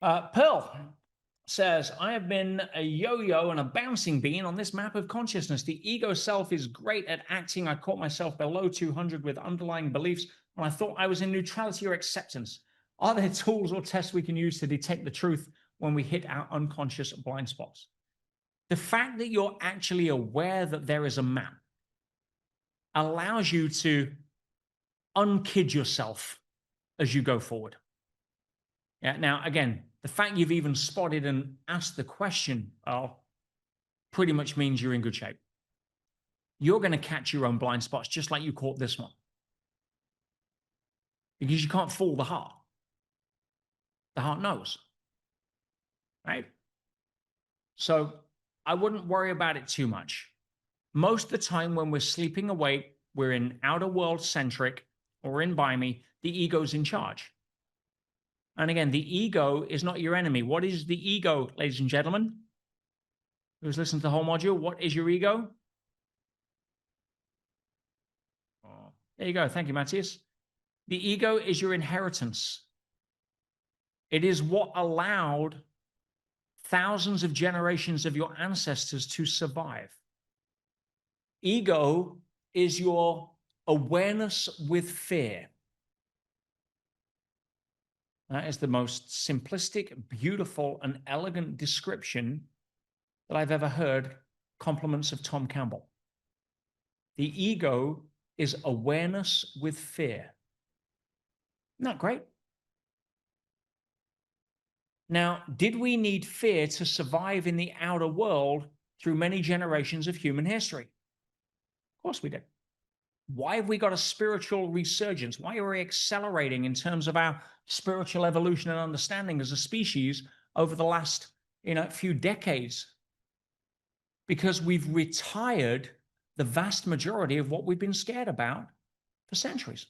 Pearl says, I have been a yo-yo and a bouncing bean on this map of consciousness. The ego self is great at acting. I caught myself below 200 with underlying beliefs when I thought I was in neutrality or acceptance. Are there tools or tests we can use to detect the truth when we hit our unconscious blind spots? The fact that you're actually aware that there is a map allows you to unkid yourself as you go forward. Yeah. Now, again, the fact you've even spotted and asked the question, pretty much means you're in good shape. You're going to catch your own blind spots just like you caught this one. Because you can't fool the heart. The heart knows. Right? So I wouldn't worry about it too much. Most of the time when we're sleeping awake, we're in outer world centric or in by me, the ego's in charge. And again, the ego is not your enemy. What is the ego, ladies and gentlemen? Who's listened to the whole module? What is your ego? Oh, there you go. Thank you, Matthias. The ego is your inheritance. It is what allowed thousands of generations of your ancestors to survive. Ego is your awareness with fear. That is the most simplistic, beautiful, and elegant description that I've ever heard. Compliments of Tom Campbell. The ego is awareness with fear. Isn't that great? Now, did we need fear to survive in the outer world through many generations of human history? Of course we did. Why have we got a spiritual resurgence? Why are we accelerating in terms of our spiritual evolution and understanding as a species over the last few decades? Because we've retired the vast majority of what we've been scared about for centuries.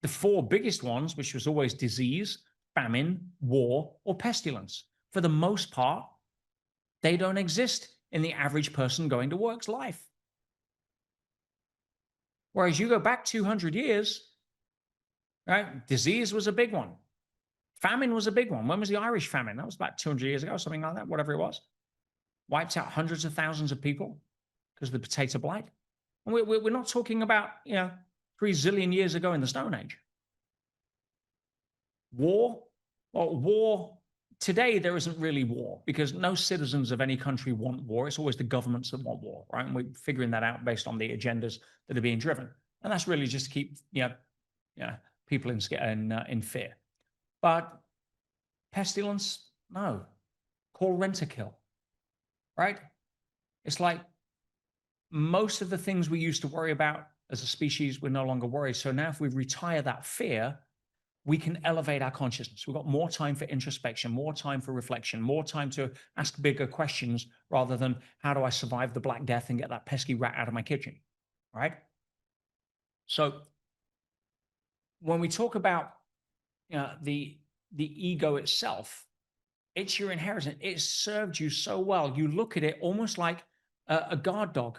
The four biggest ones, which was always disease, famine, war, or pestilence. For the most part, they don't exist in the average person going to work's life. Whereas you go back 200 years, right? Disease was a big one. Famine was a big one. When was the Irish famine? That was about 200 years ago, something like that, whatever it was. Wiped out hundreds of thousands of people because of the potato blight. And we're not talking about, 3 zillion years ago in the Stone Age. War? Well, war, today there isn't really war because no citizens of any country want war. It's always the governments that want war, right? And we're figuring that out based on the agendas that are being driven. And that's really just to keep people in fear. But pestilence, no. Call rent a kill, right? It's like most of the things we used to worry about as a species, we're no longer worried. So now if we retire that fear, we can elevate our consciousness. We've got more time for introspection, more time for reflection, more time to ask bigger questions rather than how do I survive the Black Death and get that pesky rat out of my kitchen, right? So when we talk about the ego itself, it's your inheritance. It served you so well. You look at it almost like a guard dog.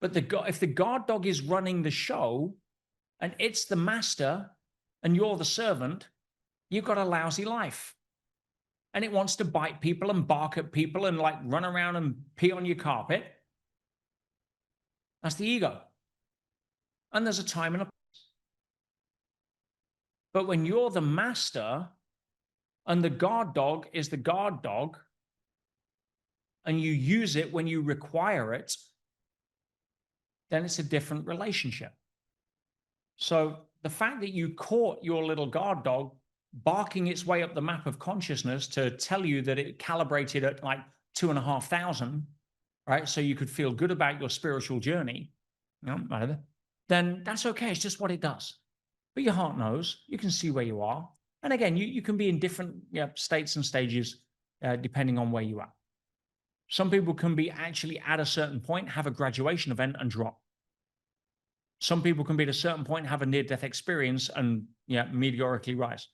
But if the guard dog is running the show, and it's the master and you're the servant, you've got a lousy life. And it wants to bite people and bark at people and like run around and pee on your carpet. That's the ego. And there's a time and a place. But when you're the master and the guard dog is the guard dog and you use it when you require it, then it's a different relationship. So the fact that you caught your little guard dog barking its way up the map of consciousness to tell you that it calibrated at like 2,500, right? So you could feel good about your spiritual journey, then that's okay. It's just what it does. But your heart knows. You can see where you are. And again, you can be in different states and stages depending on where you are. Some people can be actually at a certain point, have a graduation event and drop. Some people can be at a certain point, have a near-death experience and meteorically rise.